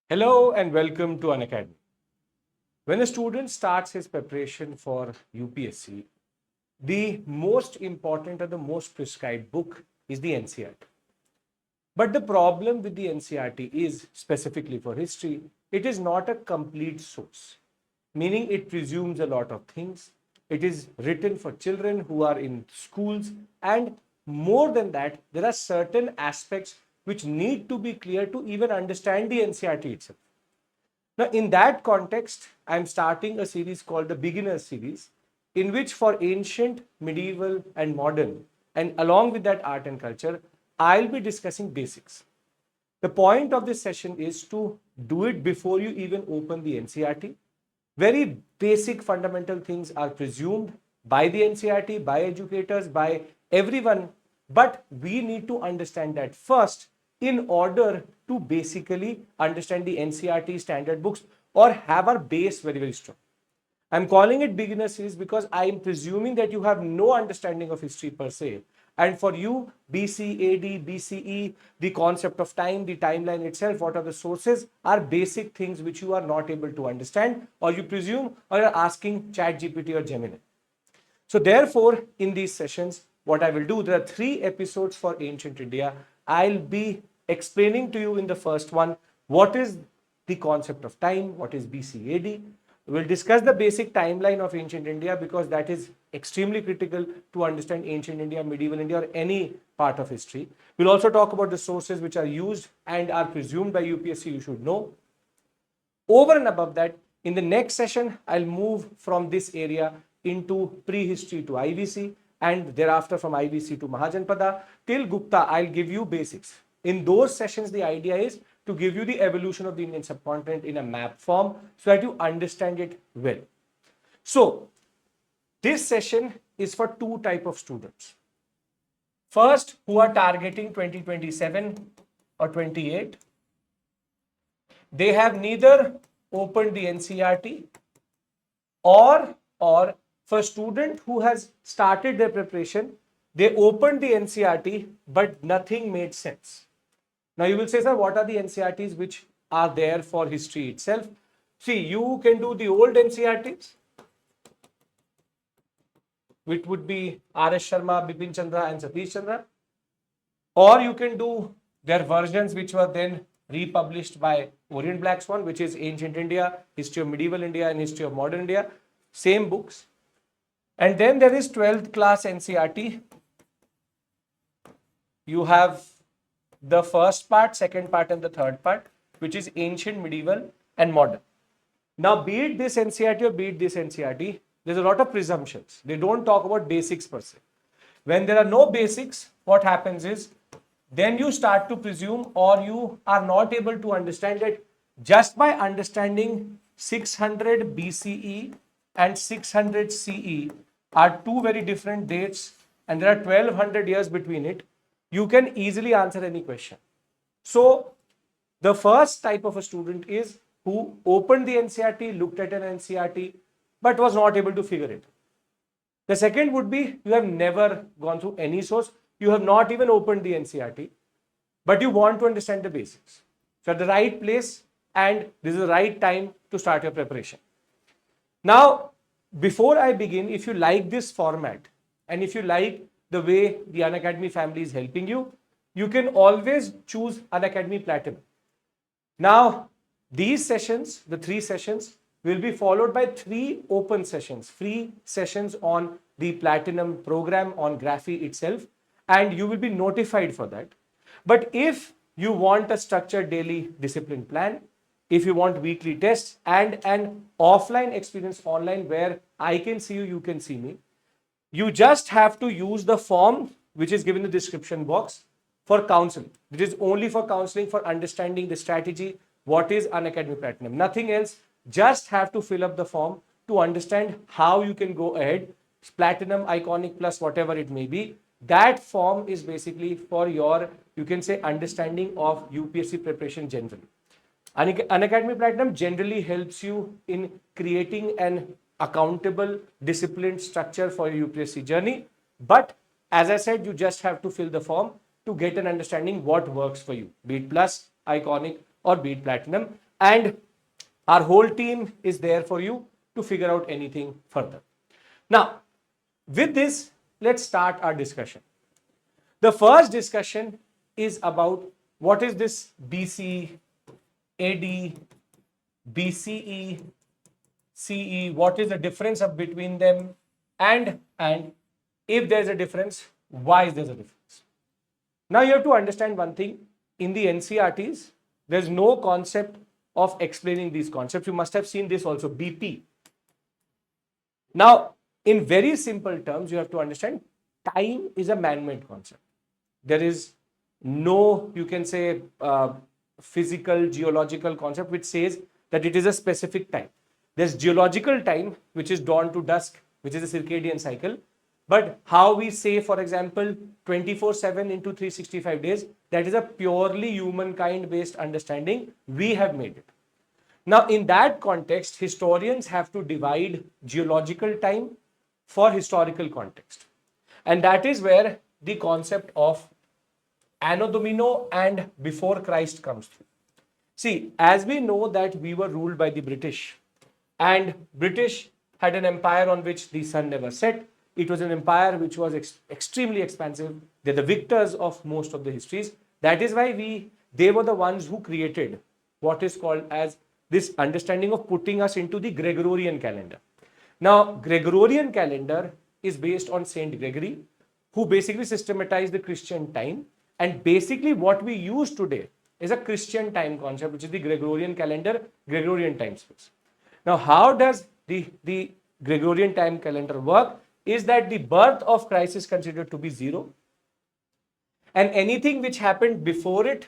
Hello and welcome to Unacademy. When a student starts his preparation for UPSC, the most important or the most prescribed book is the NCERT. But the problem with the NCERT is, specifically for history, it is not a complete source, meaning it presumes a lot of things. It is written for children who are in schools, and more than that, there are certain aspects which need to be clear to even understand the NCERT itself. Now, in that context, I'm starting a series called the Beginner Series, in which for ancient, medieval, and modern, and along with that art and culture, I'll be discussing basics. The point of this session is to do it before you even open the NCERT. Very basic fundamental things are presumed by the NCERT, by educators, by everyone, but we need to understand that first in order to basically understand the NCERT standard books or have our base very, very strong. I'm calling it beginner series because I'm presuming that you have no understanding of history per se. And for you, BC, AD, BCE, the concept of time, the timeline itself, what are the sources, are basic things which you are not able to understand, or you presume, or you're asking ChatGPT or Gemini. So therefore, in these sessions, what I will do, there are 3 episodes for ancient India. I'll be explaining to you in the first one, what is the concept of time, what is BC AD. We'll discuss the basic timeline of ancient India because that is extremely critical to understand ancient India, medieval India, or any part of history. We'll also talk about the sources which are used and are presumed by UPSC, you should know. Over and above that, in the next session, I'll move from this area into prehistory to IVC, and thereafter from IVC to Mahajanpada. Till Gupta, I'll give you basics. In those sessions, the idea is to give you the evolution of the Indian subcontinent in a map form so that you understand it well. So, this session is for 2 types of students. First, who are targeting 2027 or 28. They have neither opened the NCERT or for a student who has started their preparation, they opened the NCERT but nothing made sense. Now you will say, sir, what are the NCERTs which are there for history itself? See, you can do the old NCERTs, which would be R.S. Sharma, Bipin Chandra and Satish Chandra, or you can do their versions which were then republished by Orient Black Swan, which is Ancient India, History of Medieval India and History of Modern India, same books. And then there is 12th class NCERT. You have the first part, second part and the third part, which is ancient, medieval and modern. Now, be it this NCERT or be it this NCERT, there's a lot of presumptions. They don't talk about basics per se. When there are no basics, what happens is, then you start to presume or you are not able to understand that just by understanding 600 BCE and 600 CE are 2 very different dates and there are 1200 years between it, you can easily answer any question. So, the first type of a student is who opened the NCERT, looked at an NCERT, but was not able to figure it. The second would be you have never gone through any source, you have not even opened the NCERT, but you want to understand the basics. So, at the right place and this is the right time to start your preparation. Now, before I begin, if you like this format and if you like the way the Unacademy family is helping you, you can always choose Unacademy Platinum. Now, these sessions, the 3 sessions, will be followed by 3 open sessions, free sessions on the Platinum program on Graphy itself, and you will be notified for that. But if you want a structured daily discipline plan, if you want weekly tests and an offline experience online where I can see you, you can see me, you just have to use the form which is given in the description box for counseling. It is only for counseling, for understanding the strategy, what is Unacademy Platinum. Nothing else, just have to fill up the form to understand how you can go ahead. Platinum, Iconic Plus, whatever it may be. That form is basically for your, you can say, understanding of UPSC preparation generally. Unacademy Platinum generally helps you in creating an accountable, disciplined structure for your UPSC journey. But as I said, you just have to fill the form to get an understanding what works for you, be it Plus, Iconic or be it Platinum. and our whole team is there for you to figure out anything further. Now, with this, let's start our discussion. The first discussion is about what is this BC, AD, BCE, CE, what is the difference between them, and if there is a difference, why is there a difference? Now you have to understand one thing. In the NCERTs, there is no concept of explaining these concepts. You must have seen this also, BP. Now, in very simple terms, you have to understand time is a man-made concept. There is no, you can say, physical, geological concept which says that it is a specific time. There's geological time, which is dawn to dusk, which is a circadian cycle. But how we say, for example, 24/7 into 365 days, that is a purely humankind-based understanding. We have made it. Now, in that context, historians have to divide geological time for historical context. And that is where the concept of Anno Domino and before Christ comes through. See, as we know that we were ruled by the British, and British had an empire on which the sun never set. It was an empire which was extremely expansive. They're the victors of most of the histories. That is why they were the ones who created what is called as this understanding of putting us into the Gregorian calendar. Now, Gregorian calendar is based on Saint Gregory, who basically systematized the Christian time. And basically what we use today is a Christian time concept, which is the Gregorian calendar, Gregorian time space. Now, how does the Gregorian time calendar work? Is that the birth of Christ is considered to be 0. And anything which happened before it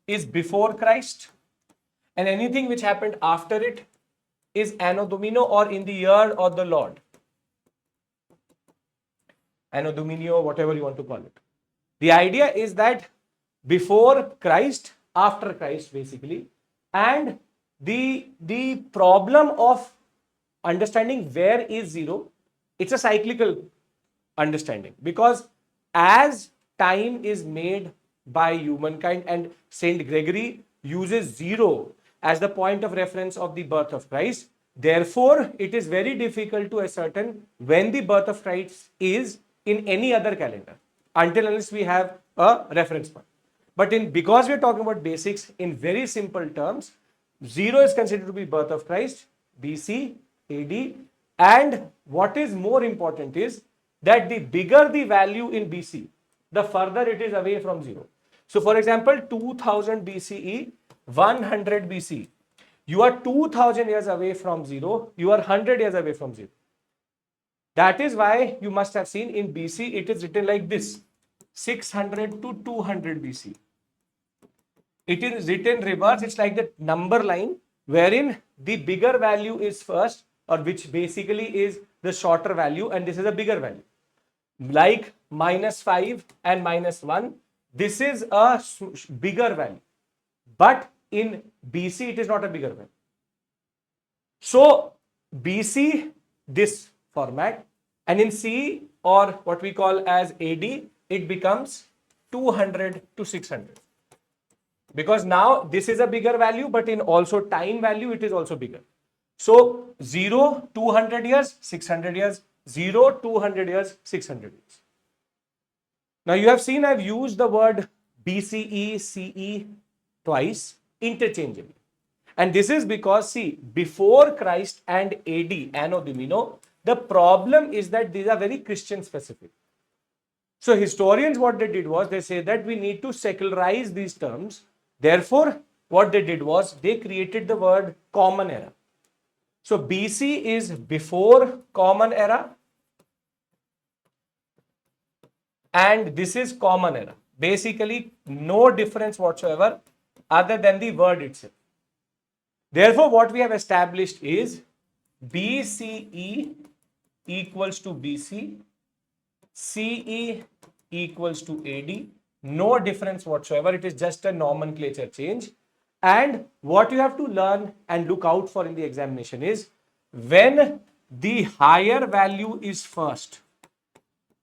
is before Christ. And anything which happened after it is Anno Domino, or in the year of the Lord. Anno Domino, whatever you want to call it. The idea is that before Christ, after Christ basically, and the problem of understanding where is 0, it's a cyclical understanding, because as time is made by humankind and Saint Gregory uses 0 as the point of reference of the birth of Christ, therefore it is very difficult to ascertain when the birth of Christ is in any other calendar until unless we have a reference point. But because we are talking about basics, in very simple terms, 0 is considered to be birth of Christ, BC, AD, and what is more important is that the bigger the value in BC, the further it is away from 0. So for example, 2000 BCE, 100 BC, you are 2000 years away from 0, you are 100 years away from 0. That is why you must have seen in BC, it is written like this, 600 to 200 BC. It is written reverse, it's like the number line, wherein the bigger value is first, or which basically is the shorter value, and this is a bigger value. Like -5 and -1, this is a bigger value. But in BC, it is not a bigger value. So BC, this format, and in C, or what we call as AD, it becomes 200 to 600. Because now this is a bigger value, but in also time value, it is also bigger. So 0, 200 years, 600 years, 0, 200 years, 600 years. Now you have seen I've used the word BCE, CE twice interchangeably. And this is because, see, before Christ and AD, Anno Domino, the problem is that these are very Christian specific. So historians, what they did was, they say that we need to secularize these terms. Therefore, what they did was, they created the word common era. So BC is before common era, and this is common era. Basically, no difference whatsoever other than the word itself. Therefore, what we have established is BCE equals to BC, CE equals to AD, no difference whatsoever. It is just a nomenclature change. And what you have to learn and look out for in the examination is, when the higher value is first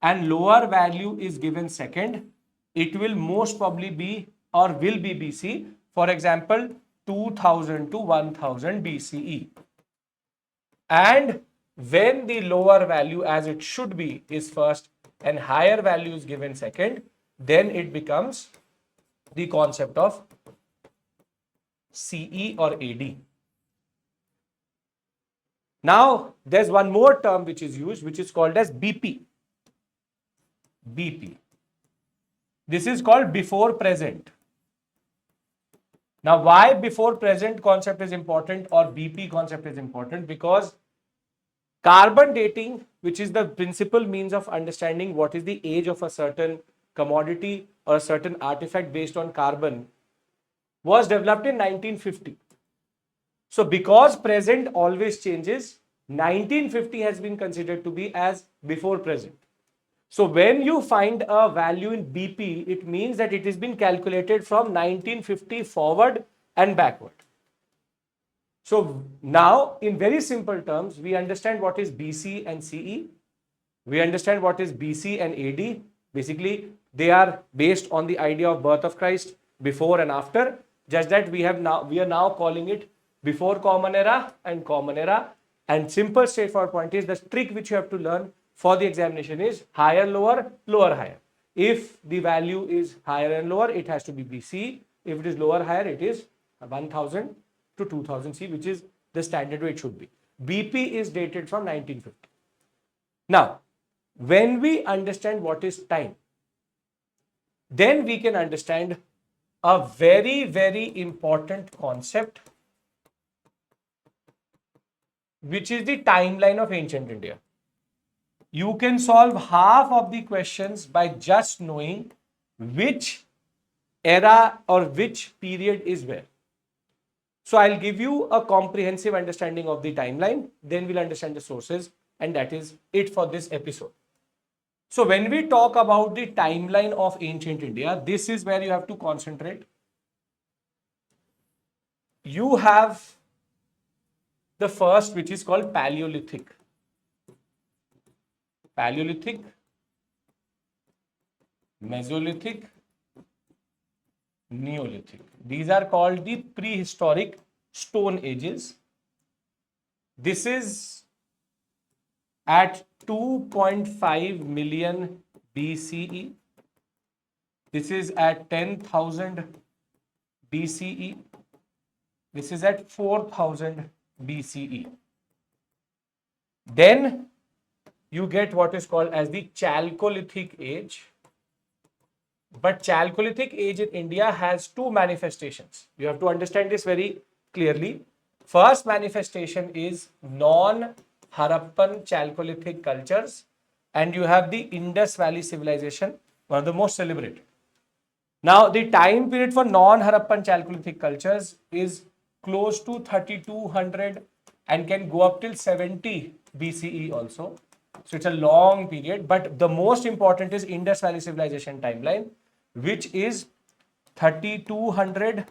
and lower value is given second, it will most probably be or will be BC. For example, 2000 to 1000 BCE. And when the lower value, as it should be, is first and higher value is given second, then it becomes the concept of CE or AD. Now, there's one more term which is used, which is called as BP. BP. This is called before present. Now, why before present concept is important or BP concept is important? Because carbon dating, which is the principal means of understanding what is the age of a certain commodity or a certain artifact based on carbon, was developed in 1950. So because present always changes, 1950 has been considered to be as before present. So when you find a value in BP, it means that it has been calculated from 1950 forward and backward. So now, in very simple terms, we understand what is BC and CE. We understand what is BC and AD. Basically, they are based on the idea of birth of Christ, before and after. Just that we are now calling it before common era and common era. And simple straightforward point is the trick which you have to learn for the examination is higher, lower, lower, higher. If the value is higher and lower, it has to be BC. If it is lower, higher, it is 1000 to 2000 C, which is the standard way it should be. BP is dated from 1950. Now, when we understand what is time, then we can understand a very, very important concept, which is the timeline of ancient India. You can solve half of the questions by just knowing which era or which period is where. So I'll give you a comprehensive understanding of the timeline, then we'll understand the sources, and that is it for this episode. So when we talk about the timeline of ancient India, this is where you have to concentrate. You have the first, which is called Paleolithic. Paleolithic, Mesolithic, Neolithic. These are called the prehistoric stone ages. This is at 2.5 million BCE. This is at 10,000 BCE. This is at 4,000 BCE. Then you get what is called as the chalcolithic age. But chalcolithic age in India has two manifestations. You have to understand this very clearly. First manifestation is non-Harappan chalcolithic cultures, and you have the Indus Valley civilization, one of the most celebrated. Now, the time period for non-Harappan chalcolithic cultures is close to 3200 and can go up till 70 BCE also. So it's a long period, but the most important is Indus Valley civilization timeline, which is 3200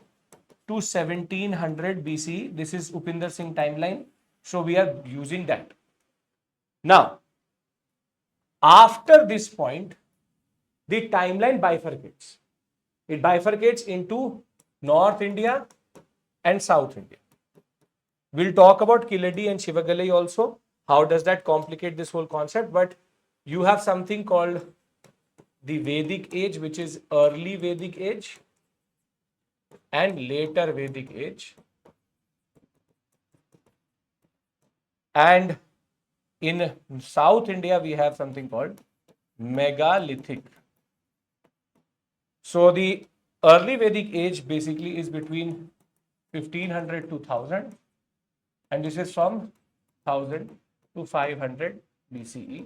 to 1700 BCE. This is Upinder Singh timeline. So we are using that. Now, after this point, the timeline bifurcates. It bifurcates into North India and South India. We'll talk about Kiladi and Shivagalai also. How does that complicate this whole concept? But you have something called the Vedic age, which is early Vedic age and later Vedic age. And in South India, we have something called megalithic. So the early Vedic age basically is between 1500 to 1000, and this is from 1000 to 500 BCE.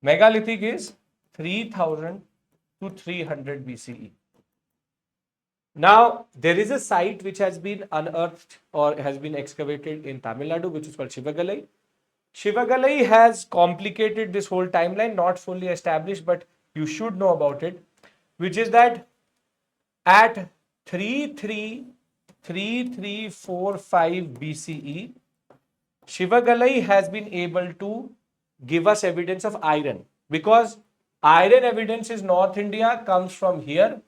Megalithic is 3000 to 300 BCE. Now, there is a site which has been unearthed or has been excavated in Tamil Nadu, which is called Shivagalai. Shivagalai has complicated this whole timeline, not fully established, but you should know about it, which is that at 3345 BCE, Shivagalai has been able to give us evidence of iron, because iron evidence is North India comes from here,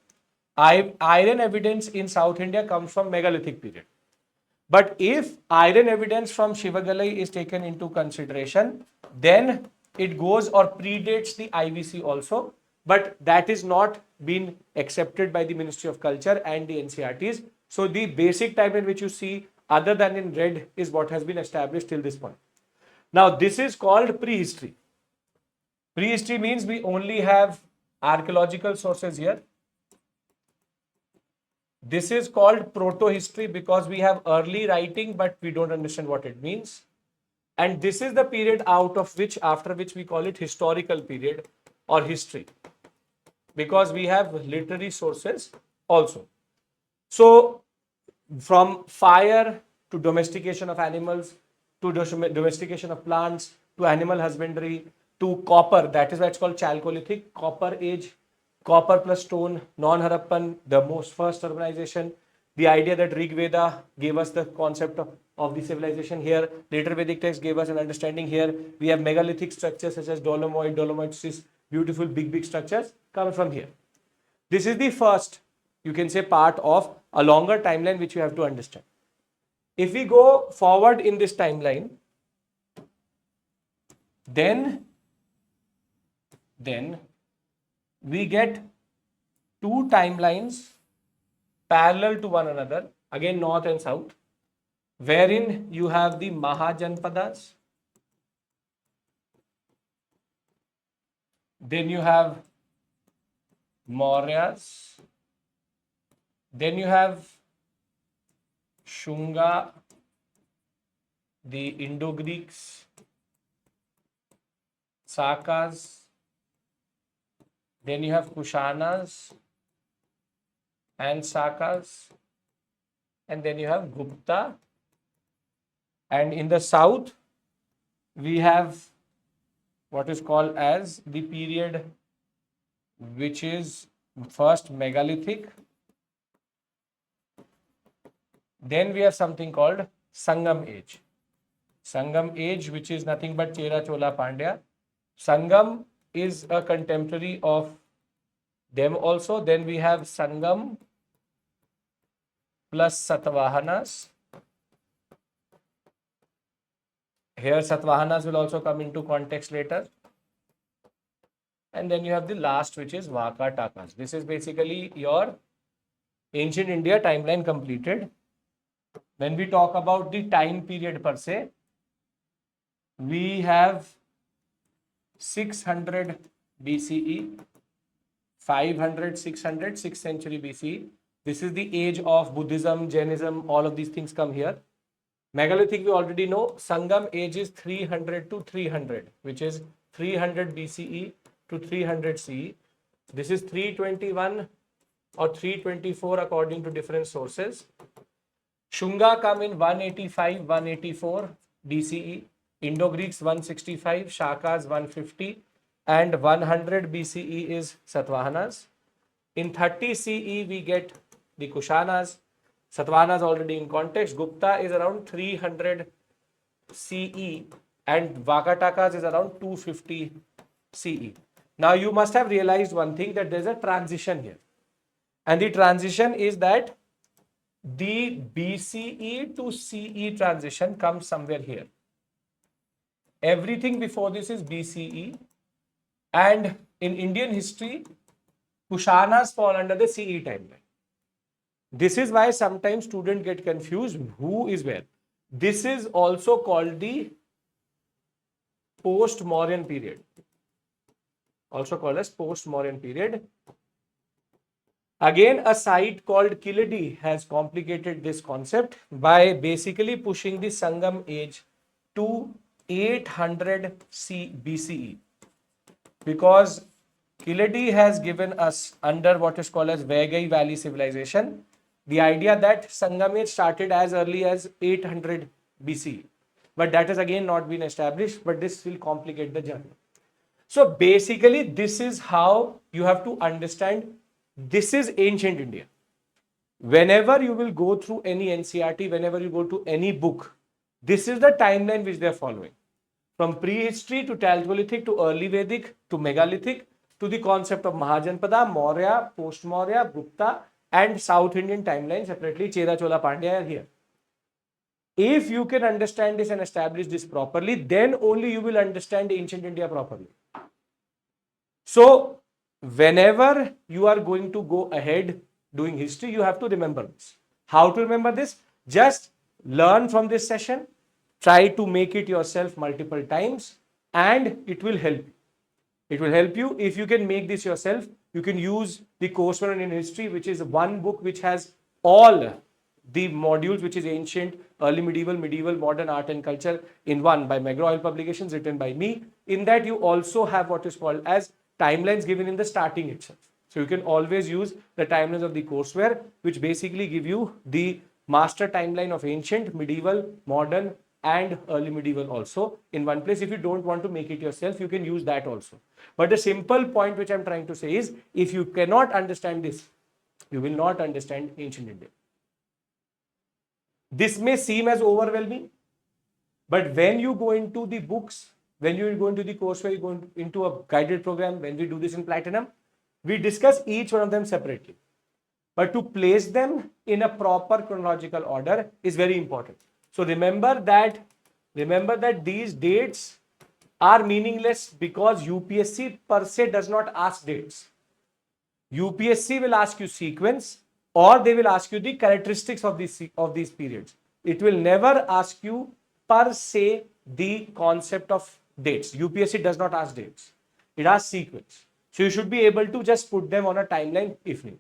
Iron evidence in South India comes from megalithic period. But if iron evidence from Shivagalai is taken into consideration, then it goes or predates the IVC also. But that is not been accepted by the Ministry of Culture and the NCERTs. So the basic timeline which you see other than in red is what has been established till this point. Now this is called prehistory. Prehistory means we only have archaeological sources here. This is called proto-history because we have early writing, but we don't understand what it means. And this is the period out of which, after which we call it historical period or history, because we have literary sources also. So from fire to domestication of animals, to domestication of plants, to animal husbandry, to copper, that is why it's called chalcolithic, copper age, copper plus stone, non-Harappan, the most first urbanization, the idea that Rig Veda gave us the concept of the civilization here, later Vedic text gave us an understanding here, we have megalithic structures such as Dolomites, these beautiful big structures come from here. This is the first, you can say, part of a longer timeline which you have to understand. If we go forward in this timeline, then we get two timelines parallel to one another, again north and south, wherein you have the Mahajanpadas, then you have Mauryas, then you have Shunga, the Indo-Greeks, Sakas, then you have Kushanas and Sakas, and then you have Gupta, and in the south we have what is called as the period which is first megalithic, then we have something called Sangam age. Sangam age, which is nothing but Chera Chola Pandya. Sangam is a contemporary of them also. Then we have Sangam plus Satavahanas. Here Satavahanas will also come into context later. And then you have the last, which is Vakatakas. This is basically your ancient India timeline completed. When we talk about the time period per se, we have 600 BCE, 500, 600, 6th century BCE. This is the age of Buddhism, Jainism, all of these things come here. Megalithic we already know. Sangam age is 300 to 300, which is 300 BCE to 300 CE. This is 321 or 324 according to different sources. Shunga come in 185, 184 BCE. Indo-Greeks 165, Shakas 150, and 100 BCE is Satavahanas. In 30 CE we get the Kushanas. Satavahanas already in context. Gupta is around 300 CE and Vakatakas is around 250 CE. Now you must have realized one thing, that there is a transition here. And the transition is that the BCE to CE transition comes somewhere here. Everything before this is BCE, and in Indian history, Kushanas fall under the CE timeline. This is why sometimes students get confused who is where. This is also called the post-Mauryan period. Also called as post-Mauryan period. Again, a site called Kilidi has complicated this concept by basically pushing the Sangam age to 800 BCE, because Kilidi has given us under what is called as Vaigai Valley civilization the idea that Sangam age started as early as 800 BCE, but that has again not been established, but this will complicate the journey. So basically this is how you have to understand this is ancient India. Whenever you will go through any NCERT, whenever you go to any book, this is the timeline which they are following. From prehistory to chalcolithic to early Vedic to megalithic, to the concept of Mahajanpada, Maurya, Post-Maurya, Gupta, and South Indian timeline separately. Chera, Chola, Pandya are here. If you can understand this and establish this properly, then only you will understand ancient India properly. So, whenever you are going to go ahead doing history, you have to remember this. How to remember this? Just learn from this session, try to make it yourself multiple times, and it will help you. It will help you if you can make this yourself. You can use the coursework in history, which is one book which has all the modules, which is ancient, early medieval, medieval, modern art and culture in one by McGraw-Hill Publications, written by me. In that, you also have what is called as timelines given in the starting itself. So you can always use the timelines of the courseware, which basically give you the master timeline of ancient, medieval, modern, and early medieval also in one place. If you don't want to make it yourself, you can use that also. But the simple point which I'm trying to say is, if you cannot understand this, you will not understand ancient India. This may seem as overwhelming, but when you go into the books, when you go into the courseware, you go into a guided program, when we do this in Platinum, we discuss each one of them separately. But to place them in a proper chronological order is very important. So remember that these dates are meaningless because UPSC per se does not ask dates. UPSC will ask you sequence, or they will ask you the characteristics of these periods. It will never ask you per se the concept of dates. UPSC does not ask dates. It asks sequence. So you should be able to just put them on a timeline if needed.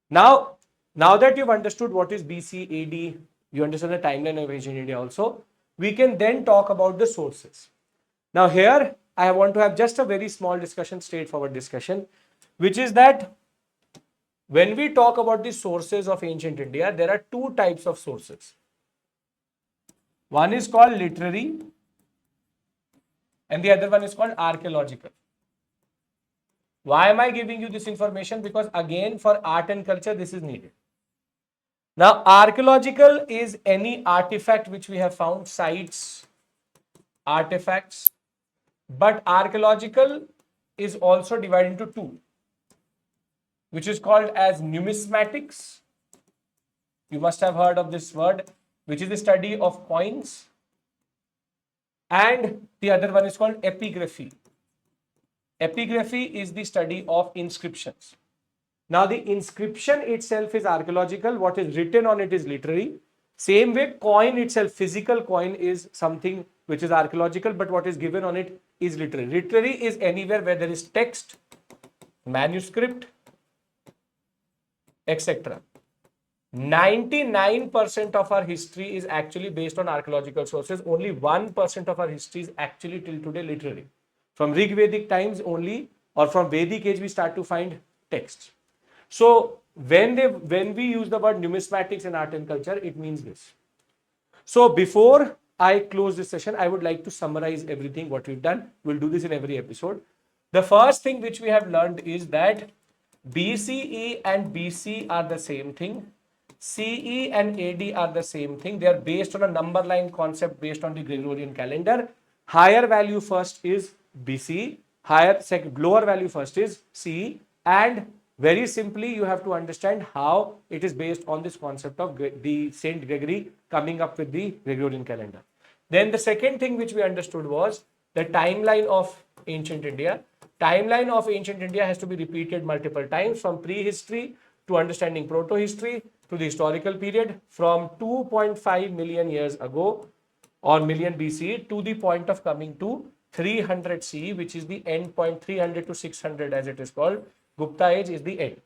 Now that you've understood what is BC, AD, you understand the timeline of ancient India also, we can then talk about the sources. Now here, I want to have just a very small discussion, straightforward discussion, which is that when we talk about the sources of ancient India, there are two types of sources. One is called literary and the other one is called archaeological. Why am I giving you this information? Because again, for art and culture, this is needed. Now, archaeological is any artifact which we have found, sites, artifacts, but archaeological is also divided into two, which is called as numismatics. You must have heard of this word, which is the study of coins. And the other one is called epigraphy. Epigraphy is the study of inscriptions. Now, the inscription itself is archaeological. What is written on it is literary. Same way, coin itself, physical coin is something which is archaeological, but what is given on it is literary. Literary is anywhere where there is text, manuscript, etc. 99% of our history is actually based on archaeological sources. Only 1% of our history is actually till today literary. From Rig Vedic times only, or from Vedic age, we start to find texts. So when we use the word numismatics in art and culture, it means this. So before I close this session, I would like to summarize everything what we've done. We'll do this in every episode. The first thing which we have learned is that BCE and BC are the same thing. CE and AD are the same thing. They are based on a number line concept based on the Gregorian calendar. Higher value first is BC, lower value first is CE, and very simply you have to understand how it is based on this concept of the Saint Gregory coming up with the Gregorian calendar. Then the second thing which we understood was the timeline of ancient India. Timeline of ancient India has to be repeated multiple times, from prehistory to understanding proto-history to the historical period, from 2.5 million years ago or million BCE to the point of coming to 300 CE, which is the end point. 300 to 600 as it is called. Gupta age is the end.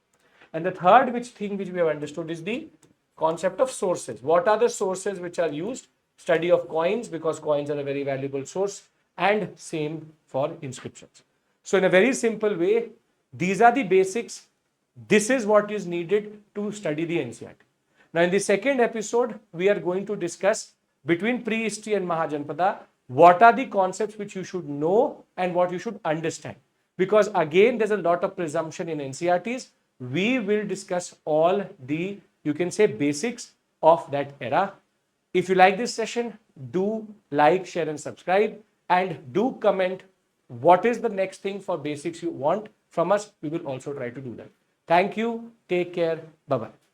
And the third thing which we have understood is the concept of sources. What are the sources which are used? Study of coins, because coins are a very valuable source, and same for inscriptions. So in a very simple way, these are the basics. This is what is needed to study the NCERT. Now in the second episode, we are going to discuss between prehistory and Mahajanpada, what are the concepts which you should know and what you should understand. Because again, there's a lot of presumption in NCERTs. We will discuss all the, you can say, basics of that era. If you like this session, do like, share and subscribe, and do comment what is the next thing for basics you want from us, we will also try to do that. Thank you. Take care. Bye-bye.